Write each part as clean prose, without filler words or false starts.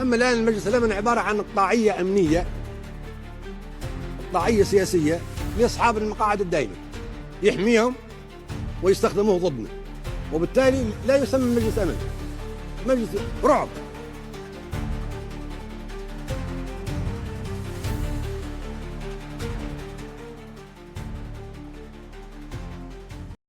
أما الآن المجلس الأمن عبارة عن قطاعية أمنية، قطاعية سياسية لأصحاب المقاعد الدائمة، يحميهم ويستخدموه ضدنا، وبالتالي لا يسمى مجلس أمن، مجلس رعب.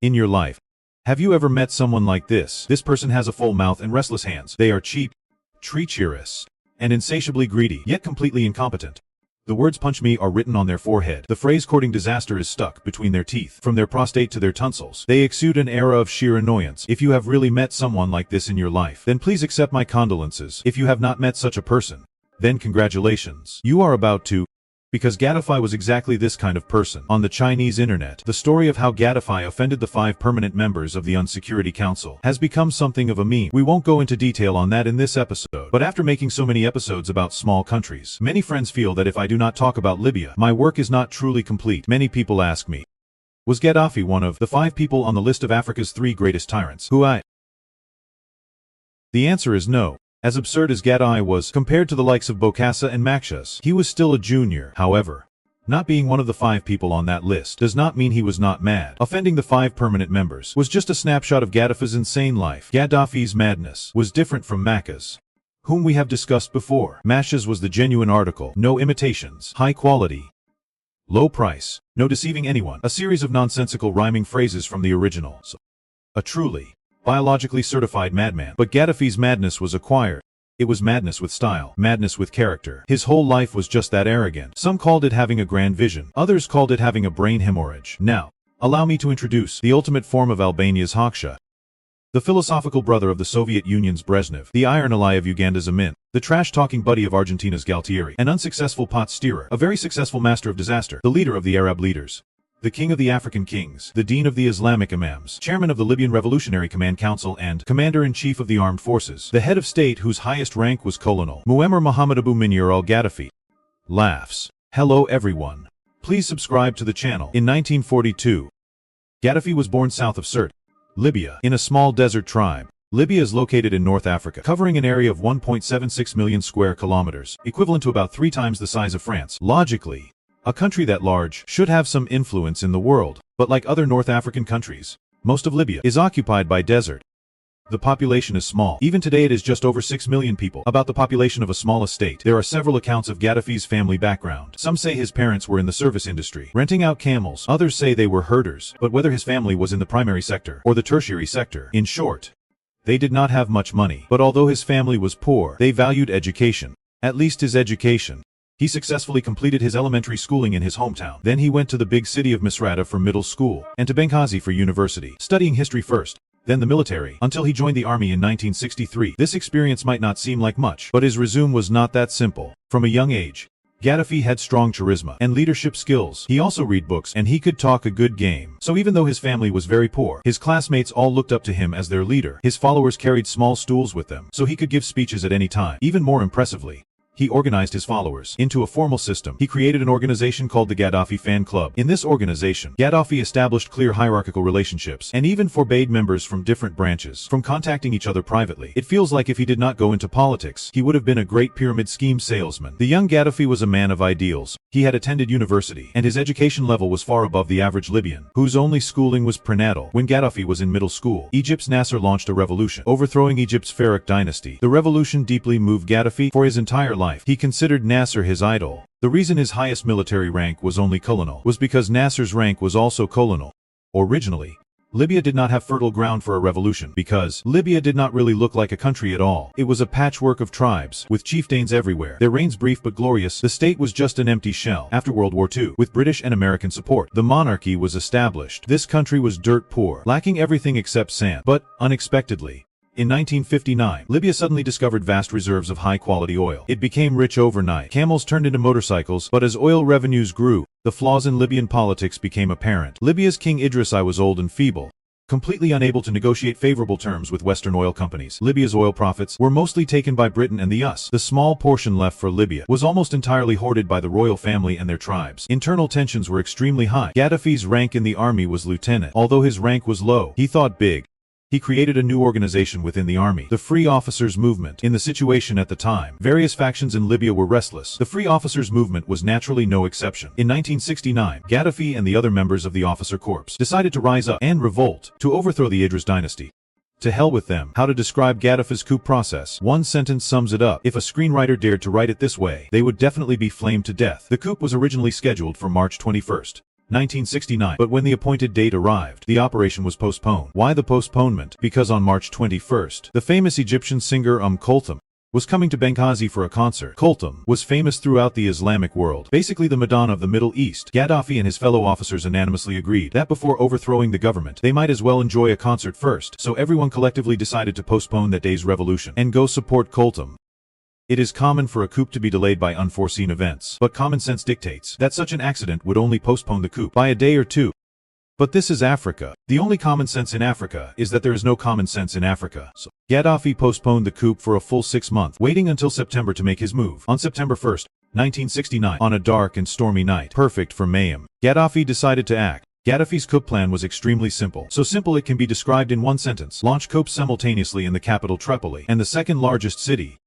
In your life, have you ever met someone like this? This person has a full mouth and restless hands. They are cheap, treacherous, and insatiably greedy, yet completely incompetent. The words "punch me" are written on their forehead. The phrase "courting disaster" is stuck between their teeth. From their prostate to their tonsils, they exude an aura of sheer annoyance. If you have really met someone like this in your life, then please accept my condolences. If you have not met such a person, then congratulations. You are about to, because Gaddafi was exactly this kind of person. On the Chinese internet, the story of how Gaddafi offended the 5 permanent members of the UN Security Council has become something of a meme. We won't go into detail on that in this episode, but after making so many episodes about small countries, many friends feel that if I do not talk about Libya, my work is not truly complete. Many people ask me, was Gaddafi one of the 5 people on the list of Africa's 3 greatest tyrants? The answer is no. As absurd as Gaddafi was, compared to the likes of Bokassa and Makshas, he was still a junior. However, not being one of the 5 people on that list does not mean he was not mad. Offending the 5 permanent members was just a snapshot of Gaddafi's insane life. Gaddafi's madness was different from Makka's, whom we have discussed before. Makshas was the genuine article, no imitations, high quality, low price, no deceiving anyone, a series of nonsensical rhyming phrases from the originals. A truly biologically certified madman. But Gaddafi's madness was acquired. It was madness with style, madness with character. His whole life was just that arrogant. Some called it having a grand vision. Others called it having a brain hemorrhage. Now, allow me to introduce the ultimate form of Albania's Hoxha, the philosophical brother of the Soviet Union's Brezhnev, the iron ally of Uganda's Amin, the trash-talking buddy of Argentina's Galtieri, an unsuccessful pot steerer, a very successful master of disaster, the leader of the Arab leaders, the king of the African kings, the dean of the Islamic imams, chairman of the Libyan Revolutionary Command Council and commander-in-chief of the armed forces, the head of state whose highest rank was colonel, Muammar Muhammad Abu Minir al-Gaddafi. Laughs. Hello everyone. Please subscribe to the channel. In 1942, Gaddafi was born south of Sirte, Libya, in a small desert tribe. Libya is located in North Africa, covering an area of 1.76 million square kilometers, equivalent to about 3 times the size of France. Logically, a country that large should have some influence in the world, but like other North African countries, most of Libya is occupied by desert. The population is small. Even today it is just over 6 million people, about the population of a small estate. There are several accounts of Gaddafi's family background. Some say his parents were in the service industry, renting out camels. Others say they were herders, but whether his family was in the primary sector or the tertiary sector, in short, they did not have much money. But although his family was poor, they valued education, at least his education. He successfully completed his elementary schooling in his hometown. Then he went to the big city of Misrata for middle school, and to Benghazi for university, studying history first, then the military, until he joined the army in 1963. This experience might not seem like much, but his resume was not that simple. From a young age, Gaddafi had strong charisma and leadership skills. He also read books, and he could talk a good game. So even though his family was very poor, his classmates all looked up to him as their leader. His followers carried small stools with them, so he could give speeches at any time. Even more impressively, he organized his followers into a formal system. He created an organization called the Gaddafi Fan Club. In this organization, Gaddafi established clear hierarchical relationships and even forbade members from different branches from contacting each other privately. It feels like if he did not go into politics, he would have been a great pyramid scheme salesman. The young Gaddafi was a man of ideals. He had attended university, and his education level was far above the average Libyan, whose only schooling was prenatal. When Gaddafi was in middle school, Egypt's Nasser launched a revolution, overthrowing Egypt's Pharaoh dynasty. The revolution deeply moved Gaddafi. For his entire life, he considered Nasser his idol. The reason his highest military rank was only colonel was because Nasser's rank was also colonel. Originally, Libya did not have fertile ground for a revolution because Libya did not really look like a country at all. It was a patchwork of tribes, with chieftains everywhere. Their reigns brief but glorious. The state was just an empty shell. After World War II, with British and American support, the monarchy was established. This country was dirt poor, lacking everything except sand. But, unexpectedly, in 1959, Libya suddenly discovered vast reserves of high-quality oil. It became rich overnight. Camels turned into motorcycles, but as oil revenues grew, the flaws in Libyan politics became apparent. Libya's King Idris I was old and feeble, completely unable to negotiate favorable terms with Western oil companies. Libya's oil profits were mostly taken by Britain and the US. The small portion left for Libya was almost entirely hoarded by the royal family and their tribes. Internal tensions were extremely high. Gaddafi's rank in the army was lieutenant. Although his rank was low, he thought big. He created a new organization within the army, the Free Officers Movement. In the situation at the time, various factions in Libya were restless. The Free Officers Movement was naturally no exception. In 1969, Gaddafi and the other members of the officer corps decided to rise up and revolt to overthrow the Idris dynasty. To hell with them. How to describe Gaddafi's coup process? One sentence sums it up. If a screenwriter dared to write it this way, they would definitely be flamed to death. The coup was originally scheduled for March 21st. 1969, but when the appointed date arrived, the operation was postponed. Why the postponement? Because on March 21st, the famous Egyptian singer Kulthum was coming to Benghazi for a concert. Kulthum was famous throughout the Islamic world, basically the Madonna of the Middle East. Gaddafi and his fellow officers unanimously agreed that before overthrowing the government, they might as well enjoy a concert first, so everyone collectively decided to postpone that day's revolution and go support Kulthum. It is common for a coup to be delayed by unforeseen events, but common sense dictates that such an accident would only postpone the coup by a day or two. But this is Africa. The only common sense in Africa is that there is no common sense in Africa. So Gaddafi postponed the coup for a full 6 months, waiting until September to make his move. On September 1st, 1969, on a dark and stormy night, perfect for mayhem, Gaddafi decided to act. Gaddafi's coup plan was extremely simple. So simple it can be described in one sentence. Launch coups simultaneously in the capital Tripoli and the second largest city,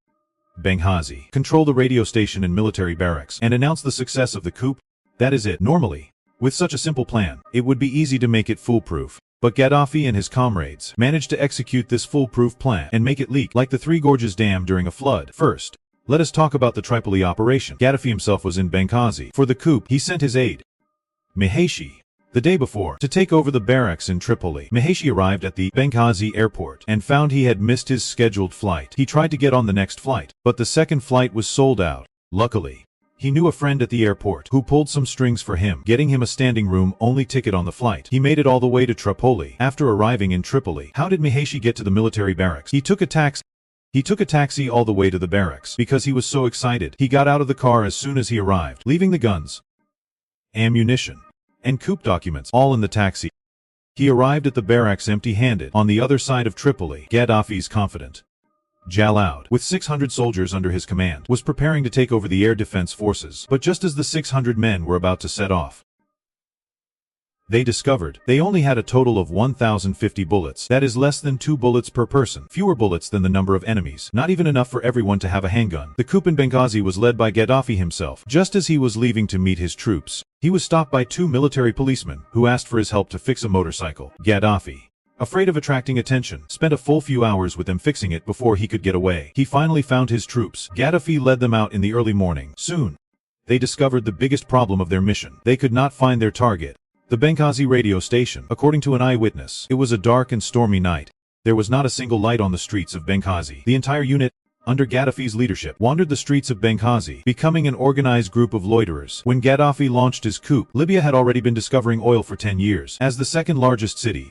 Benghazi. Control the radio station and military barracks and announce the success of the coup. That is it. Normally, with such a simple plan, it would be easy to make it foolproof. But Gaddafi and his comrades managed to execute this foolproof plan and make it leak like the Three Gorges Dam during a flood. First, let us talk about the Tripoli operation. Gaddafi himself was in Benghazi. For the coup, he sent his aide, Meheshi, the day before, to take over the barracks in Tripoli. Meheshi arrived at the Benghazi airport and found he had missed his scheduled flight. He tried to get on the next flight, but the second flight was sold out. Luckily, he knew a friend at the airport who pulled some strings for him, getting him a standing room only ticket on the flight. He made it all the way to Tripoli. After arriving in Tripoli, how did Meheshi get to the military barracks? He took a taxi all the way to the barracks because he was so excited. He got out of the car as soon as he arrived, leaving the guns, ammunition, and coup documents all in the taxi. He arrived at the barracks empty-handed. On the other side of Tripoli, Gaddafi's confidant Jalloud, with 600 soldiers under his command, was preparing to take over the air defense forces. But just as the 600 men were about to set off, they discovered they only had a total of 1,050 bullets. That is less than 2 bullets per person, fewer bullets than the number of enemies, not even enough for everyone to have a handgun. The coup in Benghazi was led by Gaddafi himself. Just as he was leaving to meet his troops, he was stopped by 2 military policemen who asked for his help to fix a motorcycle. Gaddafi, afraid of attracting attention, spent a full few hours with them fixing it before he could get away. He finally found his troops. Gaddafi led them out in the early morning. Soon, they discovered the biggest problem of their mission. They could not find their target, the Benghazi radio station. According to an eyewitness, it was a dark and stormy night. There was not a single light on the streets of Benghazi. The entire unit, under Gaddafi's leadership, wandered the streets of Benghazi, becoming an organized group of loiterers. When Gaddafi launched his coup, Libya had already been discovering oil for 10 years. As the second largest city,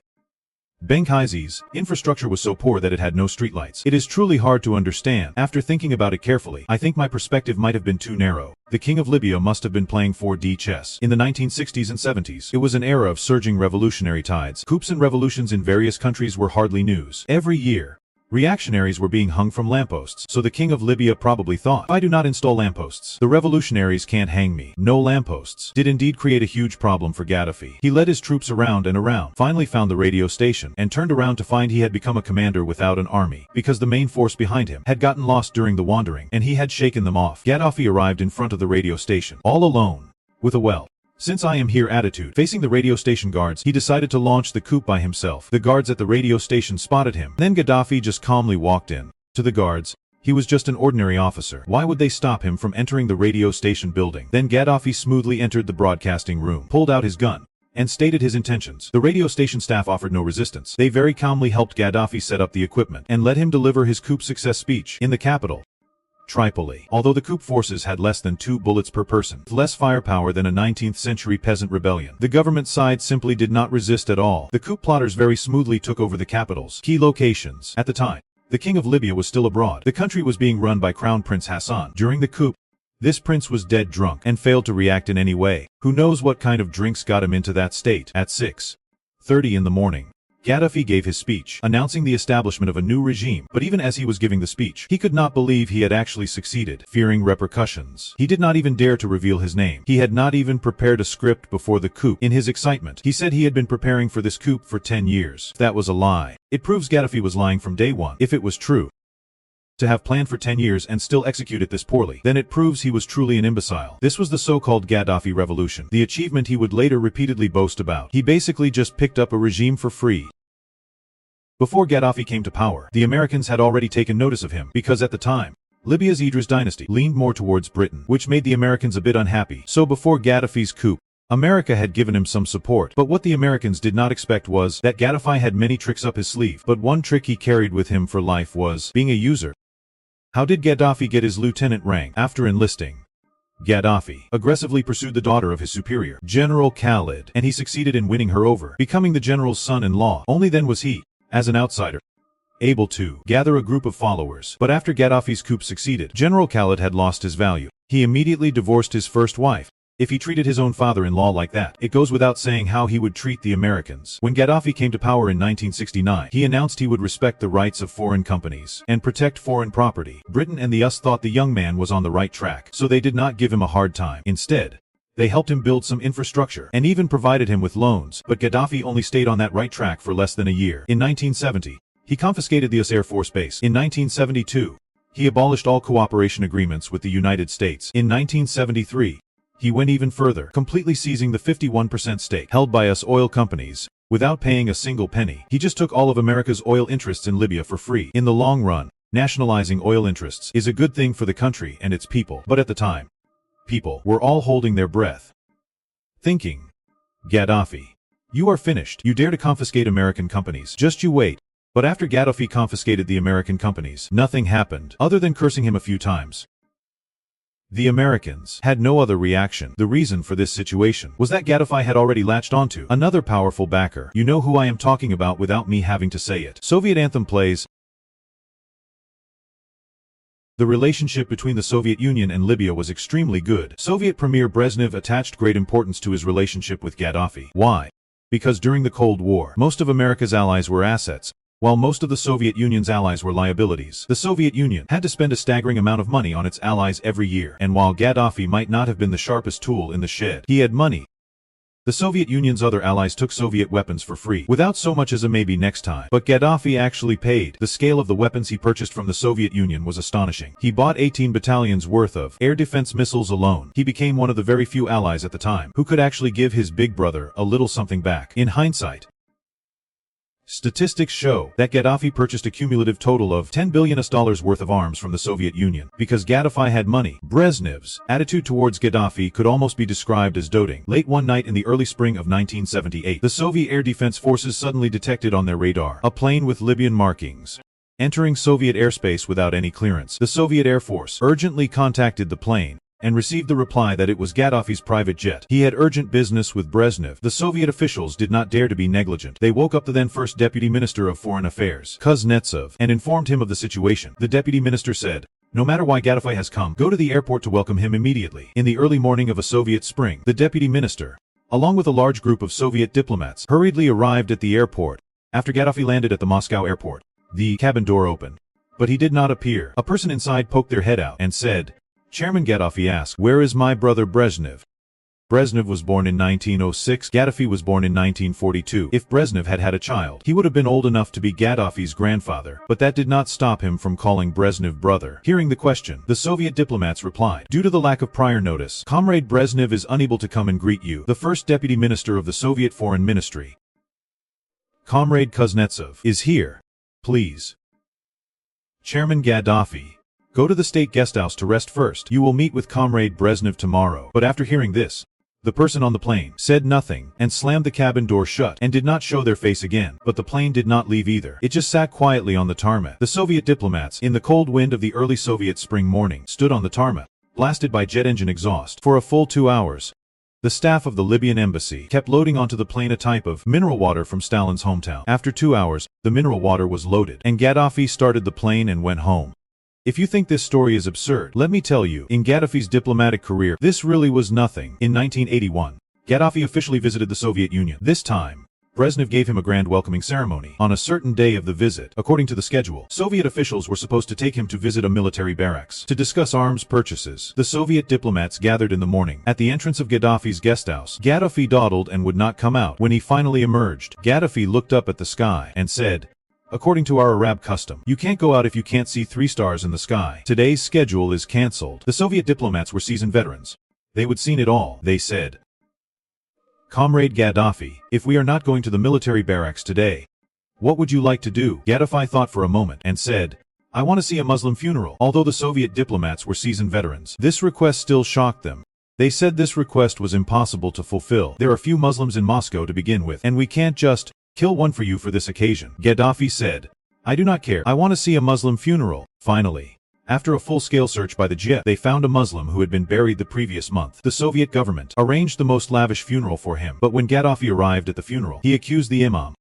Benghazi's infrastructure was so poor that it had no streetlights. It is truly hard to understand. After thinking about it carefully, I think my perspective might have been too narrow. The king of Libya must have been playing 4D chess. In the 1960s and 70s, it was an era of surging revolutionary tides. Coups and revolutions in various countries were hardly news. Every year, reactionaries were being hung from lampposts, so the king of Libya probably thought, if I do not install lampposts, the revolutionaries can't hang me. No lampposts did indeed create a huge problem for Gaddafi. He led his troops around and around, finally found the radio station, and turned around to find he had become a commander without an army, because the main force behind him had gotten lost during the wandering, and he had shaken them off. Gaddafi arrived in front of the radio station, all alone, with a since I am here attitude. Facing the radio station guards, he decided to launch the coup by himself. The guards at the radio station spotted him. Then Gaddafi just calmly walked in. To the guards, he was just an ordinary officer. Why would they stop him from entering the radio station building? Then Gaddafi smoothly entered the broadcasting room, pulled out his gun, and stated his intentions. The radio station staff offered no resistance. They very calmly helped Gaddafi set up the equipment and let him deliver his coup success speech in the capital, Tripoli. Although the coup forces had less than 2 bullets per person, less firepower than a 19th century peasant rebellion, the government side simply did not resist at all. The coup plotters very smoothly took over the capital's key locations. At the time, the king of Libya was still abroad. The country was being run by Crown Prince Hassan. During the coup, this prince was dead drunk and failed to react in any way. Who knows what kind of drinks got him into that state? At 6:30 in the morning, Gaddafi gave his speech, announcing the establishment of a new regime, but even as he was giving the speech, he could not believe he had actually succeeded, fearing repercussions. He did not even dare to reveal his name. He had not even prepared a script before the coup. In his excitement, he said he had been preparing for this coup for 10 years. That was a lie. It proves Gaddafi was lying from day one. If it was true to have planned for 10 years and still execute it this poorly, then it proves he was truly an imbecile. This was the so-called Gaddafi revolution, the achievement he would later repeatedly boast about. He basically just picked up a regime for free. Before Gaddafi came to power, the Americans had already taken notice of him, because at the time, Libya's Idris dynasty leaned more towards Britain, which made the Americans a bit unhappy. So before Gaddafi's coup, America had given him some support, but what the Americans did not expect was that Gaddafi had many tricks up his sleeve, but one trick he carried with him for life was being a user. How did Gaddafi get his lieutenant rank? After enlisting, Gaddafi aggressively pursued the daughter of his superior, General Khalid, and he succeeded in winning her over, becoming the general's son-in-law. Only then was he, as an outsider, able to gather a group of followers. But after Gaddafi's coup succeeded, General Khalid had lost his value. He immediately divorced his first wife. If he treated his own father-in-law like that, it goes without saying how he would treat the Americans. When Gaddafi came to power in 1969, he announced he would respect the rights of foreign companies and protect foreign property. Britain and the US thought the young man was on the right track, so they did not give him a hard time. Instead, they helped him build some infrastructure and even provided him with loans. But Gaddafi only stayed on that right track for less than a year. In 1970, he confiscated the US Air Force Base. In 1972, he abolished all cooperation agreements with the United States. In 1973, he went even further, completely seizing the 51% stake held by US oil companies, without paying a single penny. He just took all of America's oil interests in Libya for free. In the long run, nationalizing oil interests is a good thing for the country and its people. But at the time, people were all holding their breath, thinking, Gaddafi, you are finished. You dare to confiscate American companies. Just you wait. But after Gaddafi confiscated the American companies, nothing happened, other than cursing him a few times. The Americans had no other reaction. The reason for this situation was that Gaddafi had already latched onto another powerful backer. You know who I am talking about without me having to say it. Soviet anthem plays. The relationship between the Soviet Union and Libya was extremely good. Soviet Premier Brezhnev attached great importance to his relationship with Gaddafi. Why? Because during the Cold War, most of America's allies were assets, while most of the Soviet Union's allies were liabilities. The Soviet Union had to spend a staggering amount of money on its allies every year, and while Gaddafi might not have been the sharpest tool in the shed, he had money. The Soviet Union's other allies took Soviet weapons for free, without so much as a maybe next time. But Gaddafi actually paid. The scale of the weapons he purchased from the Soviet Union was astonishing. He bought 18 battalions worth of air defense missiles alone. He became one of the very few allies at the time who could actually give his big brother a little something back. In hindsight, statistics show that Gaddafi purchased a cumulative total of $10 billion worth of arms from the Soviet Union. Because Gaddafi had money, Brezhnev's attitude towards Gaddafi could almost be described as doting. Late one night in the early spring of 1978, the Soviet air defense forces suddenly detected on their radar a plane with Libyan markings entering Soviet airspace without any clearance. The Soviet Air Force urgently contacted the plane and received the reply that it was Gaddafi's private jet. He had urgent business with Brezhnev. The Soviet officials did not dare to be negligent. They woke up the then first Deputy Minister of Foreign Affairs, Kuznetsov, and informed him of the situation. The Deputy Minister said, no matter why Gaddafi has come, go to the airport to welcome him immediately. In the early morning of a Soviet spring, the Deputy Minister, along with a large group of Soviet diplomats, hurriedly arrived at the airport. After Gaddafi landed at the Moscow airport, the cabin door opened, but he did not appear. A person inside poked their head out and said, Chairman Gaddafi asked, where is my brother Brezhnev? Brezhnev was born in 1906. Gaddafi was born in 1942. If Brezhnev had had a child, he would have been old enough to be Gaddafi's grandfather. But that did not stop him from calling Brezhnev brother. Hearing the question, the Soviet diplomats replied, due to the lack of prior notice, Comrade Brezhnev is unable to come and greet you. The first deputy minister of the Soviet Foreign Ministry, Comrade Kuznetsov, is here. Please. Chairman Gaddafi, go to the state guesthouse to rest first. You will meet with Comrade Brezhnev tomorrow. But after hearing this, the person on the plane said nothing and slammed the cabin door shut and did not show their face again. But the plane did not leave either. It just sat quietly on the tarmac. The Soviet diplomats, in the cold wind of the early Soviet spring morning, stood on the tarmac, blasted by jet engine exhaust. For a full 2 hours, the staff of the Libyan embassy kept loading onto the plane a type of mineral water from Stalin's hometown. After 2 hours, the mineral water was loaded, and Gaddafi started the plane and went home. If you think this story is absurd, let me tell you, in Gaddafi's diplomatic career, this really was nothing. In 1981, Gaddafi officially visited the Soviet Union. This time, Brezhnev gave him a grand welcoming ceremony. On a certain day of the visit, according to the schedule, Soviet officials were supposed to take him to visit a military barracks to discuss arms purchases. The Soviet diplomats gathered in the morning at the entrance of Gaddafi's guesthouse. Gaddafi dawdled and would not come out. When he finally emerged, Gaddafi looked up at the sky and said, "According to our Arab custom, you can't go out if you can't see 3 stars in the sky. Today's schedule is cancelled." The Soviet diplomats were seasoned veterans. They would seen it all. They said, "Comrade Gaddafi, if we are not going to the military barracks today, what would you like to do?" Gaddafi thought for a moment and said, "I want to see a Muslim funeral." Although the Soviet diplomats were seasoned veterans, this request still shocked them. They said this request was impossible to fulfill. There are few Muslims in Moscow to begin with, and we can't just kill one for you for this occasion. Gaddafi said, "I do not care. I want to see a Muslim funeral." Finally, after a full-scale search by the JIT, they found a Muslim who had been buried the previous month. The Soviet government arranged the most lavish funeral for him, but when Gaddafi arrived at the funeral, he accused the imam,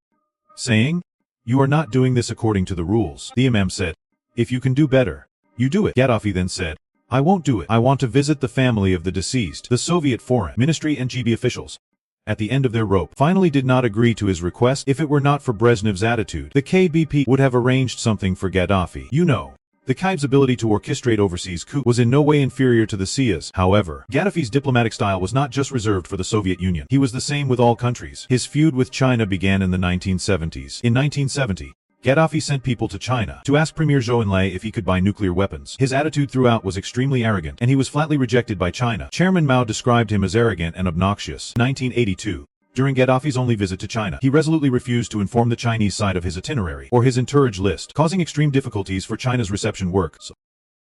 saying, "You are not doing this according to the rules." The imam said, "If you can do better, you do it." Gaddafi then said, "I won't do it. I want to visit the family of the deceased." The Soviet Foreign Ministry and GB officials, at the end of their rope, finally did not agree to his request. If it were not for Brezhnev's attitude, the KBP would have arranged something for Gaddafi. You know, the Khybe's ability to orchestrate overseas coups was in no way inferior to the Shia's. However, Gaddafi's diplomatic style was not just reserved for the Soviet Union. He was the same with all countries. His feud with China began in the 1970s. In 1970, Gaddafi sent people to China to ask Premier Zhou Enlai if he could buy nuclear weapons. His attitude throughout was extremely arrogant, and he was flatly rejected by China. Chairman Mao described him as arrogant and obnoxious. 1982. During Gaddafi's only visit to China, he resolutely refused to inform the Chinese side of his itinerary or his entourage list, causing extreme difficulties for China's reception work.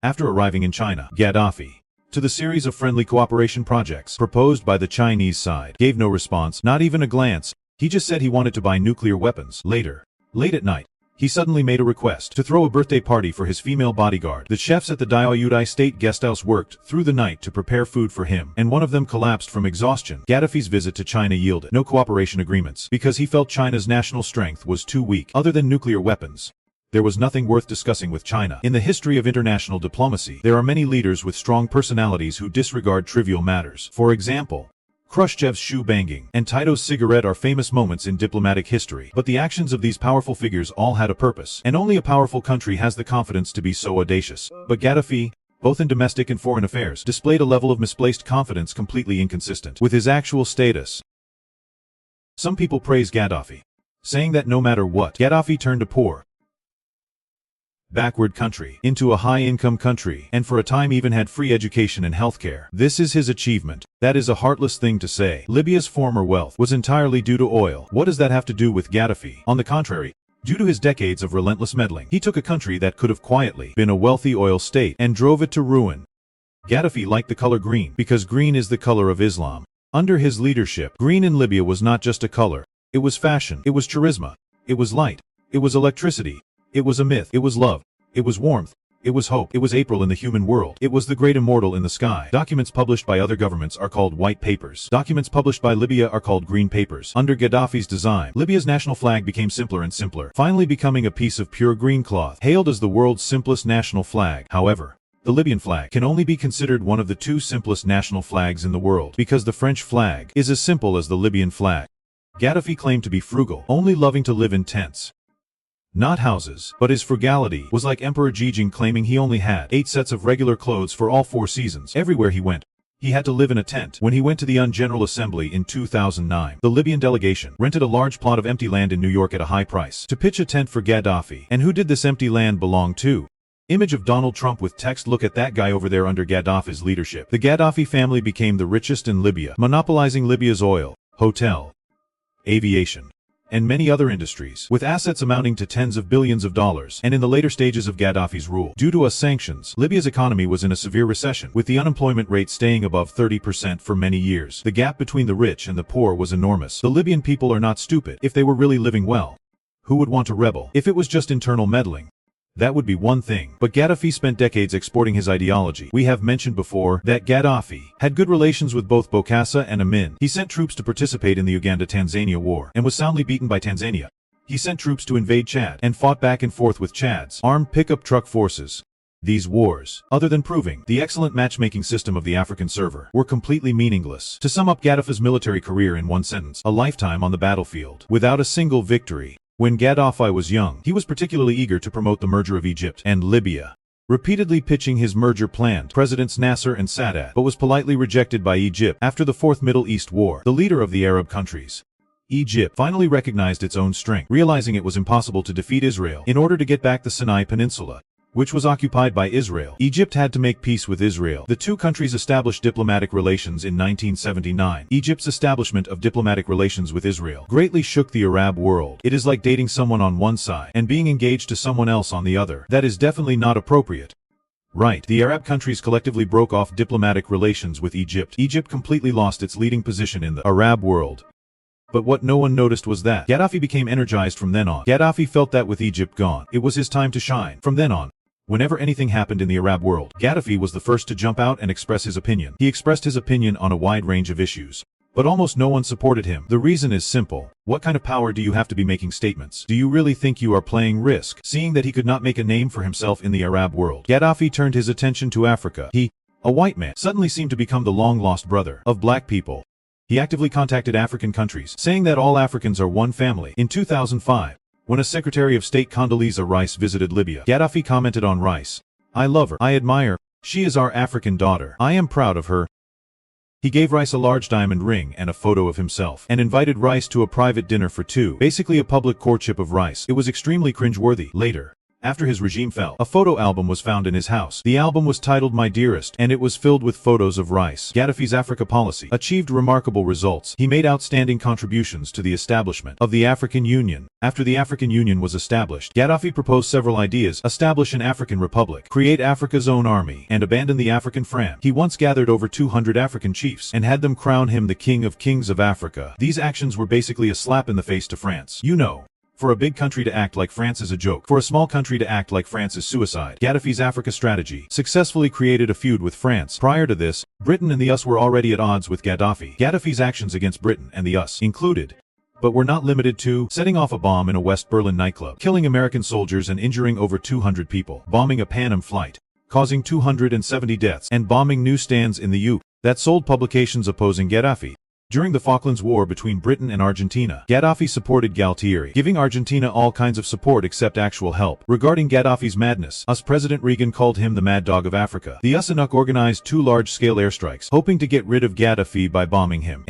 After arriving in China, Gaddafi, to the series of friendly cooperation projects proposed by the Chinese side, gave no response, not even a glance. He just said he wanted to buy nuclear weapons. Later, late at night, he suddenly made a request to throw a birthday party for his female bodyguard. The chefs at the Diaoyutai State Guesthouse worked through the night to prepare food for him, and one of them collapsed from exhaustion. Gaddafi's visit to China yielded no cooperation agreements because he felt China's national strength was too weak. Other than nuclear weapons, there was nothing worth discussing with China. In the history of international diplomacy, there are many leaders with strong personalities who disregard trivial matters. For example, Khrushchev's shoe banging and Tito's cigarette are famous moments in diplomatic history. But the actions of these powerful figures all had a purpose, and only a powerful country has the confidence to be so audacious. But Gaddafi, both in domestic and foreign affairs, displayed a level of misplaced confidence completely inconsistent with his actual status. Some people praise Gaddafi, saying that no matter what, Gaddafi turned a poor, backward country into a high-income country, and for a time even had free education and healthcare. This is his achievement. That is a heartless thing to say. Libya's former wealth was entirely due to oil. What does that have to do with Gaddafi? On the contrary, due to his decades of relentless meddling, he took a country that could have quietly been a wealthy oil state and drove it to ruin. Gaddafi liked the color green because green is the color of Islam. Under his leadership, green in Libya was not just a color. It was fashion. It was charisma. It was light. It was electricity. It was a myth. It was love. It was warmth. It was hope. It was April in the human world. It was the great immortal in the sky. Documents published by other governments are called white papers. Documents published by Libya are called green papers. Under Gaddafi's design, Libya's national flag became simpler and simpler, finally becoming a piece of pure green cloth, hailed as the world's simplest national flag. However, the Libyan flag can only be considered one of the 2 simplest national flags in the world, because the French flag is as simple as the Libyan flag. Gaddafi claimed to be frugal, only loving to live in tents, not houses. But his frugality was like Emperor Jijing claiming he only had 8 sets of regular clothes for all 4 seasons. Everywhere he went, he had to live in a tent. When he went to the UN General Assembly in 2009, the Libyan delegation rented a large plot of empty land in New York at a high price to pitch a tent for Gaddafi. And who did this empty land belong to? Image of Donald Trump with text, "Look at that guy over there." Under Gaddafi's leadership, the Gaddafi family became the richest in Libya, monopolizing Libya's oil, hotel, aviation, and many other industries, with assets amounting to tens of billions of dollars. And in the later stages of Gaddafi's rule, due to US sanctions, Libya's economy was in a severe recession, with the unemployment rate staying above 30% for many years. The gap between the rich and the poor was enormous. The Libyan people are not stupid. If they were really living well, who would want to rebel? If it was just internal meddling, that would be one thing. But Gaddafi spent decades exporting his ideology. We have mentioned before that Gaddafi had good relations with both Bokassa and Amin. He sent troops to participate in the Uganda-Tanzania war and was soundly beaten by Tanzania. He sent troops to invade Chad and fought back and forth with Chad's armed pickup truck forces. These wars, other than proving the excellent matchmaking system of the African server, were completely meaningless. To sum up Gaddafi's military career in one sentence, a lifetime on the battlefield, without a single victory. When Gaddafi was young, he was particularly eager to promote the merger of Egypt and Libya, repeatedly pitching his merger plan to Presidents Nasser and Sadat, but was politely rejected by Egypt. After the Fourth Middle East War, the leader of the Arab countries, Egypt, finally recognized its own strength, realizing it was impossible to defeat Israel. In order to get back the Sinai Peninsula, which was occupied by Israel, Egypt had to make peace with Israel. The two countries established diplomatic relations in 1979. Egypt's establishment of diplomatic relations with Israel greatly shook the Arab world. It is like dating someone on one side and being engaged to someone else on the other. That is definitely not appropriate. Right. The Arab countries collectively broke off diplomatic relations with Egypt. Egypt completely lost its leading position in the Arab world. But what no one noticed was that Gaddafi became energized from then on. Gaddafi felt that with Egypt gone, it was his time to shine. From then on, whenever anything happened in the Arab world, Gaddafi was the first to jump out and express his opinion. He expressed his opinion on a wide range of issues, but almost no one supported him. The reason is simple. What kind of power do you have to be making statements? Do you really think you are playing Risk? Seeing that he could not make a name for himself in the Arab world, Gaddafi turned his attention to Africa. He, a white man, suddenly seemed to become the long-lost brother of black people. He actively contacted African countries, saying that all Africans are one family. In 2005, when a Secretary of State Condoleezza Rice visited Libya, Gaddafi commented on Rice, "I love her. I admire her. She is our African daughter. I am proud of her." He gave Rice a large diamond ring and a photo of himself, and invited Rice to a private dinner for two, basically a public courtship of Rice. It was extremely cringeworthy. Later, after his regime fell, a photo album was found in his house. The album was titled My Dearest, and it was filled with photos of Rice. Gaddafi's Africa policy achieved remarkable results. He made outstanding contributions to the establishment of the African Union. After the African Union was established, Gaddafi proposed several ideas: establish an African republic, create Africa's own army, and abandon the African Fram. He once gathered over 200 African chiefs and had them crown him the King of Kings of Africa. These actions were basically a slap in the face to France. You know, for a big country to act like France is a joke. For a small country to act like France is suicide. Gaddafi's Africa strategy successfully created a feud with France. Prior to this, Britain and the US were already at odds with Gaddafi. Gaddafi's actions against Britain and the US included, but were not limited to, setting off a bomb in a West Berlin nightclub, killing American soldiers and injuring over 200 people, bombing a Pan Am flight, causing 270 deaths, and bombing newsstands in the UK that sold publications opposing Gaddafi. During the Falklands War between Britain and Argentina, Gaddafi supported Galtieri, giving Argentina all kinds of support except actual help. Regarding Gaddafi's madness, US President Reagan called him the Mad Dog of Africa. The US and UK organized 2 large-scale airstrikes, hoping to get rid of Gaddafi by bombing him,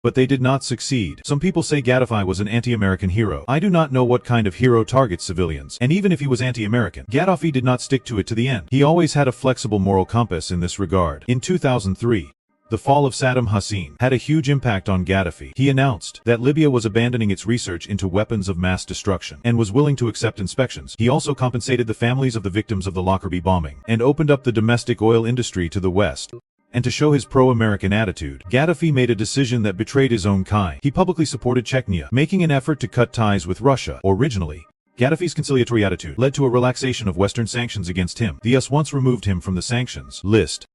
but they did not succeed. Some people say Gaddafi was an anti-American hero. I do not know what kind of hero targets civilians. And even if he was anti-American, Gaddafi did not stick to it to the end. He always had a flexible moral compass in this regard. In 2003, the fall of Saddam Hussein had a huge impact on Gaddafi. He announced that Libya was abandoning its research into weapons of mass destruction and was willing to accept inspections. He also compensated the families of the victims of the Lockerbie bombing and opened up the domestic oil industry to the West. And to show his pro-American attitude, Gaddafi made a decision that betrayed his own kind. He publicly supported Chechnya, making an effort to cut ties with Russia. Originally, Gaddafi's conciliatory attitude led to a relaxation of Western sanctions against him. The US once removed him from the sanctions list.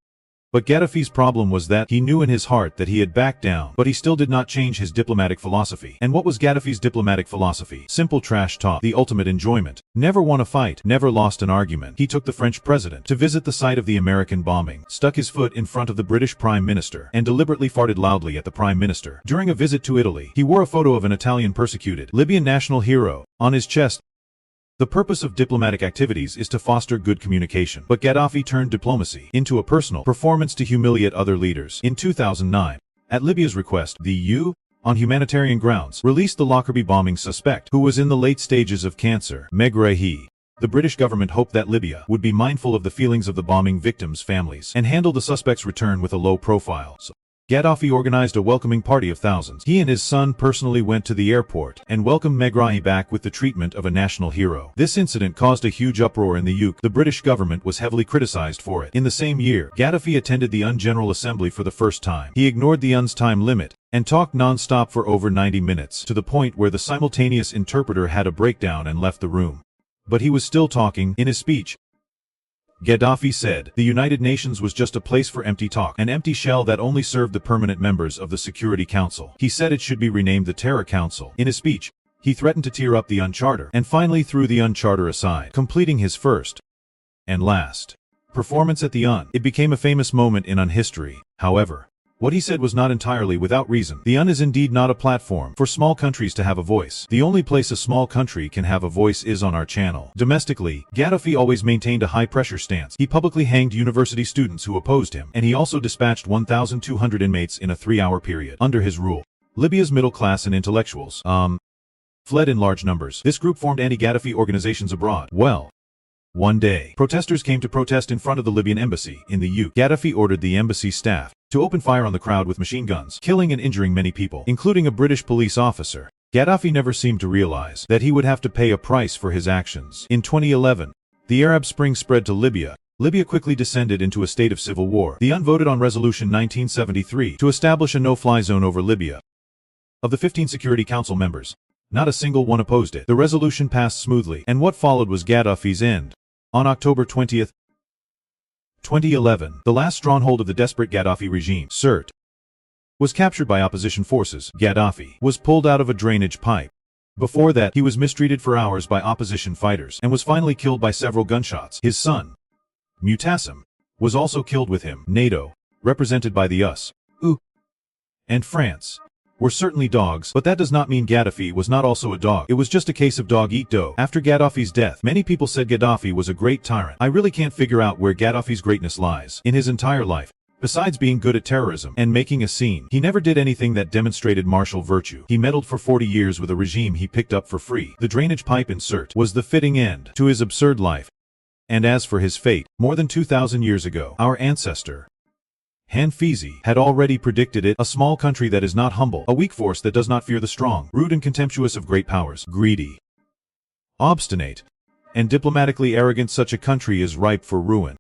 But Gaddafi's problem was that he knew in his heart that he had backed down, but he still did not change his diplomatic philosophy. And what was Gaddafi's diplomatic philosophy? Simple trash talk, the ultimate enjoyment. Never won a fight, never lost an argument. He took the French president to visit the site of the American bombing, stuck his foot in front of the British Prime Minister, and deliberately farted loudly at the Prime Minister. During a visit to Italy, he wore a photo of an Italian persecuted Libyan national hero on his chest. The purpose of diplomatic activities is to foster good communication, but Gaddafi turned diplomacy into a personal performance to humiliate other leaders. In 2009, at Libya's request, the EU, on humanitarian grounds, released the Lockerbie bombing suspect, who was in the late stages of cancer, Megrahi. The British government hoped that Libya would be mindful of the feelings of the bombing victims' families and handle the suspect's return with a low profile. So Gaddafi organized a welcoming party of thousands. He and his son personally went to the airport and welcomed Megrahi back with the treatment of a national hero. This incident caused a huge uproar in the UK. The British government was heavily criticized for it. In the same year, Gaddafi attended the UN General Assembly for the first time. He ignored the UN's time limit and talked non-stop for over 90 minutes, to the point where the simultaneous interpreter had a breakdown and left the room. But he was still talking. In his speech, Gaddafi said, "The United Nations was just a place for empty talk, an empty shell that only served the permanent members of the Security Council." He said it should be renamed the Terror Council. In his speech, he threatened to tear up the UN Charter, and finally threw the UN Charter aside, completing his first and last performance at the UN. It became a famous moment in UN history. However, what he said was not entirely without reason. The UN is indeed not a platform for small countries to have a voice. The only place a small country can have a voice is on our channel. Domestically, Gaddafi always maintained a high-pressure stance. He publicly hanged university students who opposed him, and he also dispatched 1,200 inmates in a 3-hour period. Under his rule, Libya's middle class and intellectuals, fled in large numbers. This group formed anti-Gaddafi organizations abroad. Well, one day, protesters came to protest in front of the Libyan embassy in the UK. Gaddafi ordered the embassy staff to open fire on the crowd with machine guns, killing and injuring many people, including a British police officer. Gaddafi never seemed to realize that he would have to pay a price for his actions. In 2011, the Arab Spring spread to Libya. Libya quickly descended into a state of civil war. The UN voted on Resolution 1973 to establish a no-fly zone over Libya. Of the 15 Security Council members, not a single one opposed it. The resolution passed smoothly, and what followed was Gaddafi's end. On October 20, 2011, the last stronghold of the desperate Gaddafi regime, Sirte, was captured by opposition forces. Gaddafi was pulled out of a drainage pipe. Before that, he was mistreated for hours by opposition fighters and was finally killed by several gunshots. His son, Muammar, was also killed with him. NATO, represented by the US, and France, were certainly dogs, but that does not mean Gaddafi was not also a dog. It was just a case of dog eat dog. After Gaddafi's death, many people said Gaddafi was a great tyrant. I really can't figure out where Gaddafi's greatness lies. In his entire life, besides being good at terrorism and making a scene, he never did anything that demonstrated martial virtue. He meddled for 40 years with a regime he picked up for free. The drainage pipe in Sirte was the fitting end to his absurd life. And as for his fate, more than 2,000 years ago, our ancestor, Hanfizi, had already predicted it. A small country that is not humble, a weak force that does not fear the strong, rude and contemptuous of great powers, greedy, obstinate, and diplomatically arrogant, such a country is ripe for ruin.